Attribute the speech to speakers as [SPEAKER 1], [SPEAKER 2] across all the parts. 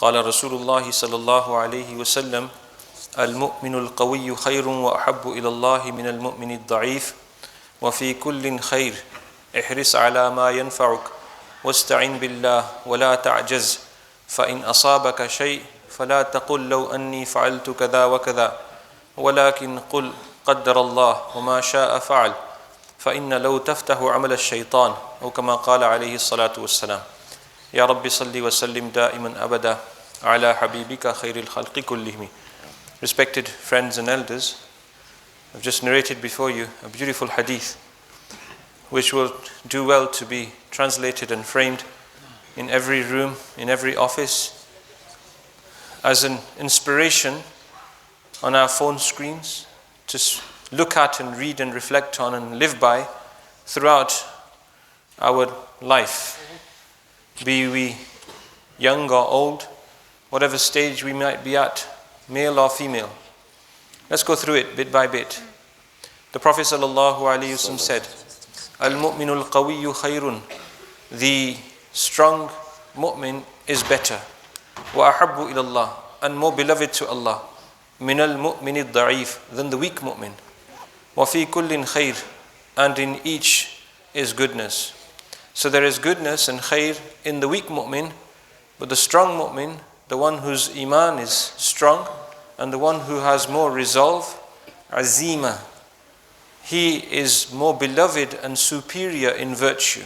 [SPEAKER 1] قال رسول الله صلى الله عليه وسلم المؤمن القوي خير وأحب إلى الله من المؤمن الضعيف وفي كل خير احرص على ما ينفعك واستعن بالله ولا تعجز فإن أصابك شيء فلا تقل لو أني فعلت كذا وكذا ولكن قل قدر الله وما شاء فعل فإن لو تفتح عمل الشيطان أو كما قال عليه الصلاة والسلام. يا رب صل وسلم دائما أبدا على حبيبك خير الخلق كلهم. Respected friends and elders, I've just narrated before you a beautiful hadith which will do well to be translated and framed in every room, in every office, as an inspiration on our phone screens to look at and read and reflect on and live by throughout our life. Be we young or old, whatever stage we might be at, male or female. Let's go through it bit by bit. The Prophet ﷺ said, Al-mu'minu al-qawiyyu khayrun. The strong mu'min is better. Wa ahabbu ila Allah. And more beloved to Allah. Min al-mu'min al-da'if. Than the weak mu'min. Wa fi kullin khayr. And in each is goodness. So there is goodness and khair in the weak mu'min, but the strong mu'min, the one whose iman is strong and the one who has more resolve, azima, he is more beloved and superior in virtue.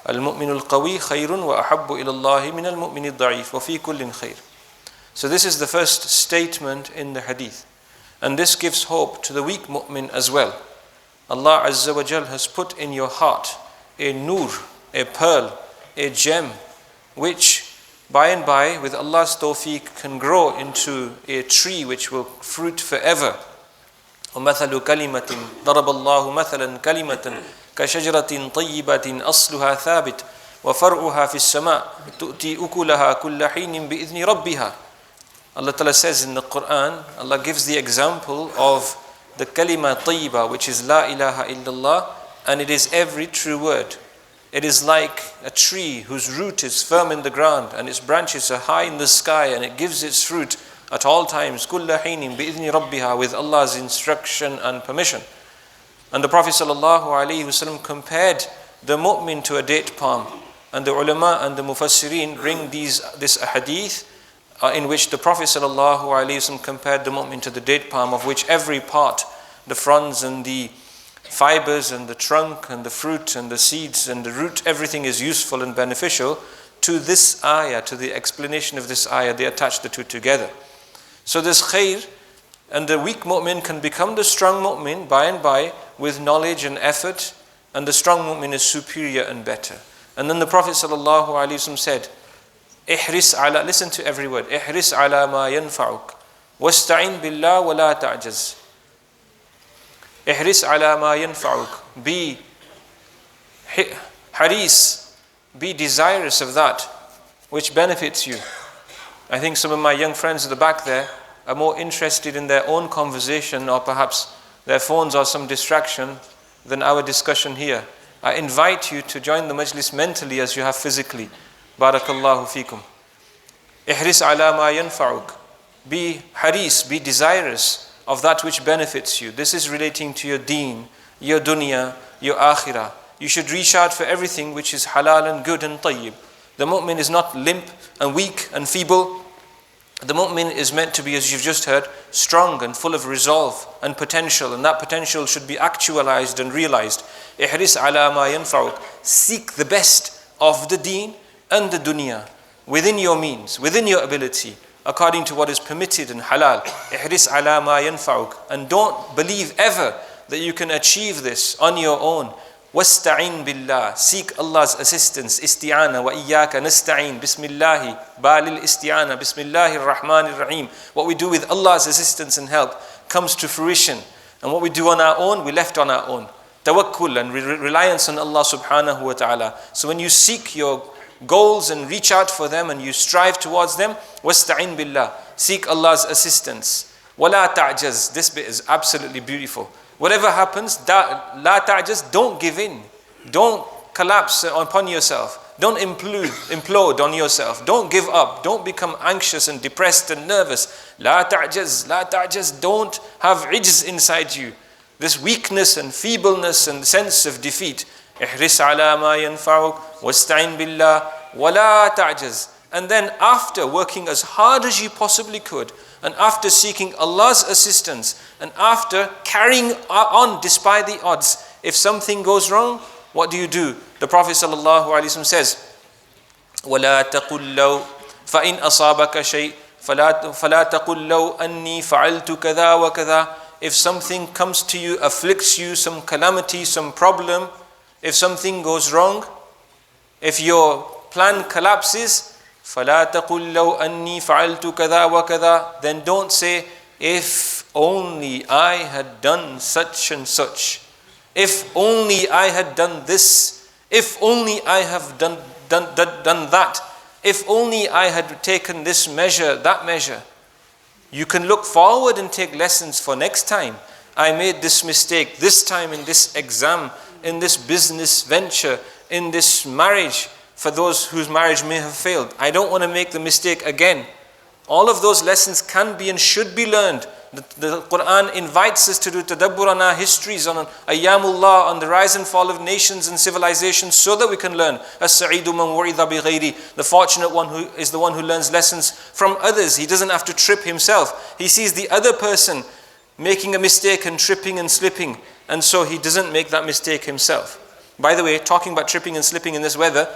[SPEAKER 1] Al-mu'minu al-qawi khayrun wa ahabbu ila Allahi min al-mu'min al-da'if wa fi kullin khayr. So this is the first statement in the hadith. And this gives hope to the weak mu'min as well. Allah Azza wa Jal has put in your heart a nur, a pearl, a gem, which by and by, with Allah's tawfiq, can grow into a tree which will fruit forever. وَمَثَلُ كَلِمَةٍ ضَرَبَ اللَّهُ مَثَلًا كَلِمَةً كَشَجَرَةٍ طَيِّبَةٍ أَصْلُهَا ثَابِتٌ وَفَرْعُهَا فِي السَّمَاءِ تُؤْتِي أُكُلَهَا كُلَّ حِينٍ بِإِذْنِ رَبِّهَا. Allah Ta'ala says in the Quran, Allah gives the example of the kalima tayyiba, which is La ilaha illallah, and it is every true word. It is like a tree whose root is firm in the ground and its branches are high in the sky, and it gives its fruit at all times, kulla heenin bi'idhni rabbiha, with Allah's instruction and permission. And the Prophet ﷺ compared the mu'min to a date palm, and the ulama and the mufassirin bring this hadith in which the Prophet ﷺ compared the mu'min to the date palm, of which every part, the fronds and the fibers and the trunk and the fruit and the seeds and the root, everything is useful and beneficial. To this ayah, to the explanation of this ayah, they attach the two together. So this khair, and the weak mu'min can become the strong mu'min by and by with knowledge and effort, and the strong mu'min is superior and better. And then the Prophet ﷺ said, ihris ala, listen to every word, ihris ala ma yanfa'uk wasta'in billah wa la ta'jaz. Ihris ala ma yanfa'uk. Be haris, be desirous of that which benefits you. I think some of my young friends at the back there are more interested in their own conversation, or perhaps their phones are some distraction, than our discussion here. I invite you to join the majlis mentally as you have physically. Barakallahu feekum. Ihris ala ma yanfa'uk. Be haris, be desirous of that which benefits you. This is relating to your deen, your dunya, your akhirah. You should reach out for everything which is halal and good and tayyib. The mu'min is not limp and weak and feeble. The mu'min is meant to be, as you've just heard, strong and full of resolve and potential, and that potential should be actualized and realized. Ihris ala ma yanfa'uk. Seek the best of the deen and the dunya within your means, within your ability, according to what is permitted and halal. Ihris ala ma yanfa'uk. And don't believe ever that you can achieve this on your own. Wasta'in billah. Seek Allah's assistance. Isti'ana wa iyyaka nasta'in. Bismillahi. Balil isti'ana. Bismillahir rahmanir rahim. What we do with Allah's assistance and help comes to fruition. And what we do on our own, we left on our own. Tawakkul and reliance on Allah subhanahu wa ta'ala. So when you seek your goals and reach out for them and you strive towards them, wasta'in billah. Seek Allah's assistance. Wala ta'jaz. This bit is absolutely beautiful. Whatever happens, la ta'jaz, don't give in. Don't collapse upon yourself. Don't implode on yourself. Don't give up. Don't become anxious and depressed and nervous. لا تعجز. Don't have ijz inside you. This weakness and feebleness and sense of defeat. احرص على ما ينفعك واستعن بالله ولا تعجز. And then after working as hard as you possibly could, and after seeking Allah's assistance, and after carrying on despite the odds, if something goes wrong, what do? The Prophet ﷺ says, وَلَا تَقُلْ لَوْ فَإِنْ أَصَابَكَ شَيْءٍ فَلَا تَقُلْ لَوْ أَنِّي فَعَلْتُ كَذَا وَكَذَا. If something comes to you, afflicts you, some calamity, some problem, if something goes wrong, if your plan collapses, فَلَا تَقُلْ لَوْ أَنِّي فَعَلْتُ كَذَا وَكَذَا. Then don't say, if only I had done such and such. If only I had done this. If only I have done that. If only I had taken this measure, that measure. You can look forward and take lessons for next time. I made this mistake this time in this exam, in this business venture, in this marriage, for those whose marriage may have failed. I don't want to make the mistake again. All of those lessons can be and should be learned. The Quran invites us to do tadabbur on our histories, on ayyamullah, on the rise and fall of nations and civilizations, so that we can learn. As-sa'idu man wu'idha bighayri. The fortunate one who is the one who learns lessons from others. He doesn't have to trip himself. He sees the other person making a mistake and tripping and slipping, and so he doesn't make that mistake himself. By the way, talking about tripping and slipping in this weather,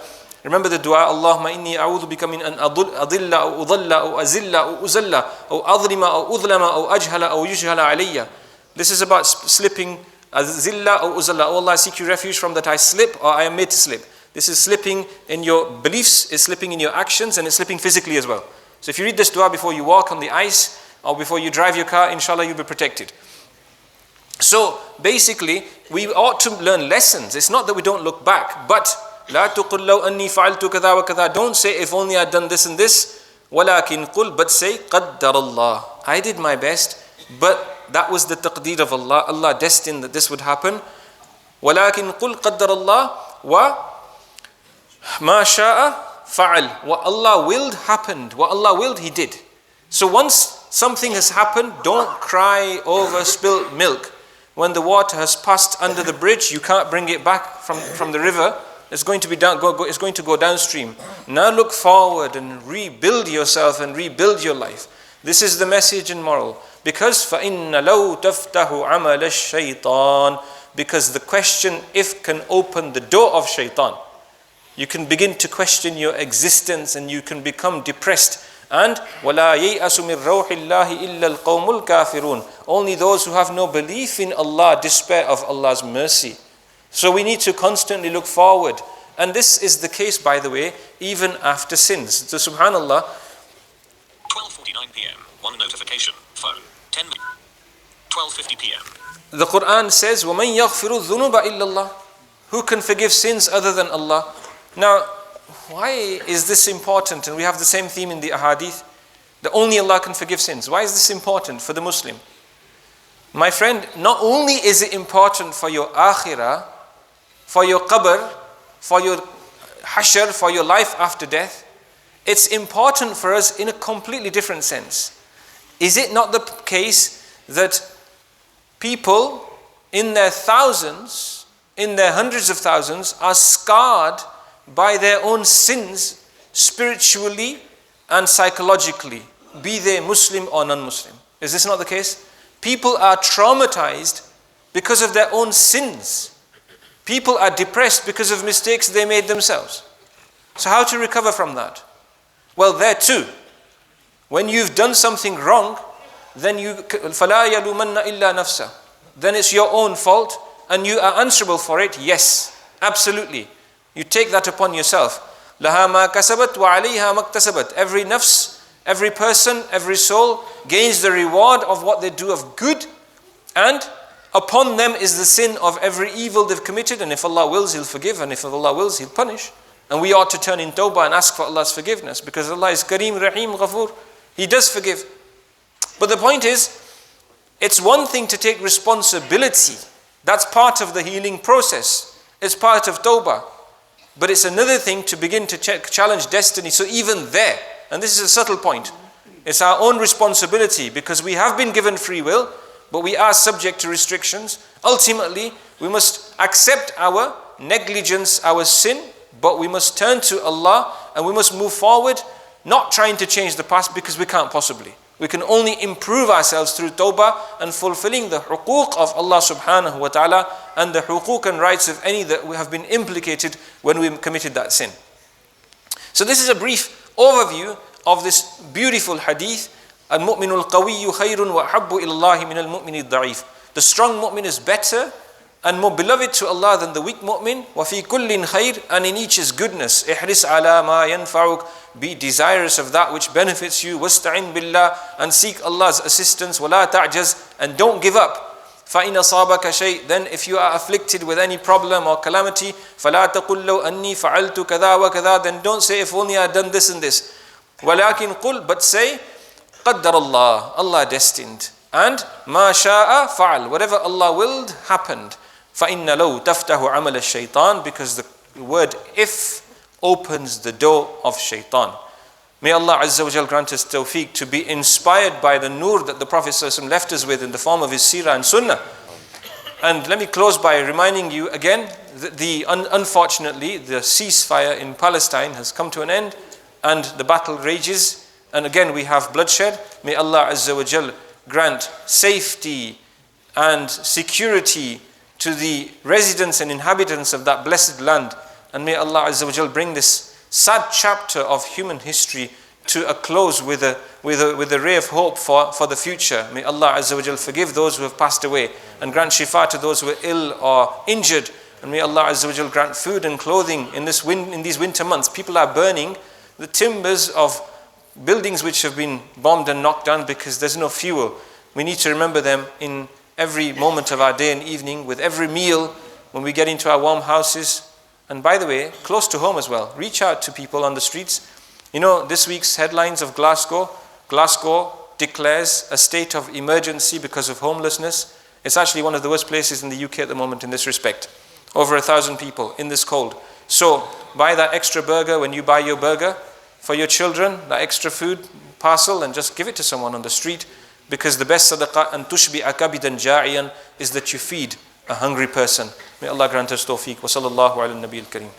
[SPEAKER 1] remember the dua, Allahumma inni a'udhu bika min an adilla aw udalla aw azilla aw uzalla aw adlima aw udlama aw ajhala aw yujhala alayya. This is about slipping, azilla aw uzalla. Oh Allah, I seek you refuge from that I slip or I am made to slip. This is slipping in your beliefs, is slipping in your actions, and it's slipping physically as well. So if you read this dua before you walk on the ice or before you drive your car, inshallah you'll be protected. So basically, we ought to learn lessons. It's not that we don't look back, but لا تقل لو أني فعلت كذا وكذا. Don't say if only I'd done this and this. ولكن قل, but say قدر الله. I did my best, but that was the taqdeer of Allah. Allah destined that this would happen. ولكن قل قدر الله وما شاء فعل. What Allah willed happened. What Allah willed, He did. So once something has happened, don't cry over spilt milk. When the water has passed under the bridge, you can't bring it back from the river. It's going to go downstream. Now look forward and rebuild yourself and rebuild your life. This is the message and moral. Because فَإِنَّ لَوْ تَفْتَحُ عَمَلَ الشَّيْطَانِ. Because the question if can open the door of shaitan. You can begin to question your existence and you can become depressed. And وَلَا يَيْأَسُ مِنْ رَوْحِ اللَّهِ إِلَّا الْقَوْمُ الْكَافِرُونَ. Only those who have no belief in Allah despair of Allah's mercy. So we need to constantly look forward. And this is the case, by the way, even after sins. So subhanallah.
[SPEAKER 2] 12:49 p.m. One notification. Phone. 12:50 p.m.
[SPEAKER 1] The Quran says, وَمَنْ يَغْفِرُ الذُّنُوبَ إِلَّا اللَّهِ. Who can forgive sins other than Allah? Now, why is this important? And we have the same theme in the ahadith, that only Allah can forgive sins. Why is this important for the Muslim? My friend, not only is it important for your akhirah, for your qabr, for your hashr, for your life after death, it's important for us in a completely different sense. Is it not the case that people in their thousands, in their hundreds of thousands, are scarred by their own sins spiritually and psychologically, be they Muslim or non-Muslim? Is this not the case? People are traumatized because of their own sins. People are depressed because of mistakes they made themselves. So how to recover from that? Well, there too, when you've done something wrong, then فَلَا يَلُومَنَّ إِلَّا نَفْسَهُ. Then it's your own fault and you are answerable for it. Yes, absolutely. You take that upon yourself. لَهَا مَا كَسَبَتْ وَعَلَيْهَا مَا اكْتَسَبَتْ. Every nafs, every person, every soul gains the reward of what they do of good, and upon them is the sin of every evil they've committed. And if Allah wills, He'll forgive, and if Allah wills, He'll punish. And we ought to turn in tawbah and ask for Allah's forgiveness, because Allah is Kareem, Rahim, Ghafoor. He does forgive. But the point is, it's one thing to take responsibility. That's part of the healing process. It's part of tawbah. But it's another thing to begin to challenge destiny. So even there, and this is a subtle point, it's our own responsibility because we have been given free will, but we are subject to restrictions. Ultimately, we must accept our negligence, our sin, but we must turn to Allah and we must move forward, not trying to change the past because we can't possibly. We can only improve ourselves through tawbah and fulfilling the huquq of Allah subhanahu wa ta'ala and the huquq and rights of any that we have been implicated when we committed that sin. So this is a brief overview of this beautiful hadith. Al-mu'minu al-qawiyyu khayrun wa ahabbu ilallahi min al-mu'mini al-da'if. The strong mu'min is better and more beloved to Allah than the weak mu'min. وَفِي كُلٍّ خَيْرٍ, and in each is goodness. احرص على ما ينفعك, be desirous of that which benefits you. وَاسْتَعِنْ بِاللَّهِ, and seek Allah's assistance. وَلَا تَعْجَزْ, and don't give up. فَإِنَ أَصَابَكَ شَيْءٍ, then if you are afflicted with any problem or calamity, فَلَا تَقُلْ لَوْ أَنِّي فَعَلْتُ كَذَا وَكَذَا, then don't say if only I had done this and this. وَلَكِنْ قُلْ, but say قَدَّرَ اللَّهِ, Allah destined. And مَا شَاءَ فَعَلْ, whatever Allah willed happened. فَإِنَّ لَوْ تَفْتَحُ عَمَلَ الشَّيْطَانِ, because the word if opens the door of shaitan. May Allah Azza wa Jal grant us tawfiq to be inspired by the nur that the Prophet ﷺ left us with in the form of his seerah and sunnah. And let me close by reminding you again that unfortunately the ceasefire in Palestine has come to an end and the battle rages, and again we have bloodshed. May Allah Azza wa Jal grant safety and security to the residents and inhabitants of that blessed land, and may Allah Azza wa Jal bring this sad chapter of human history to a close with a ray of hope for the future. May Allah Azza wa Jal forgive those who have passed away and grant shifa to those who are ill or injured, and may Allah Azza wa Jal grant food and clothing in these winter months. People are burning the timbers of buildings which have been bombed and knocked down because there's no fuel. We need to remember them in every moment of our day and evening, with every meal, when we get into our warm houses. And by the way, close to home as well, reach out to people on the streets. You know, this week's headlines of Glasgow declares a state of emergency because of homelessness. It's actually one of the worst places in the UK at the moment in this respect. Over 1,000 people in this cold. So buy that extra burger when you buy your burger for your children, that extra food parcel, and just give it to someone on the street. Because the best sadaqah and tushbi'a kabidan ja'iyan is that you feed a hungry person. May Allah grant us tawfiq. Wa sallallahu ala nabiyil kareem.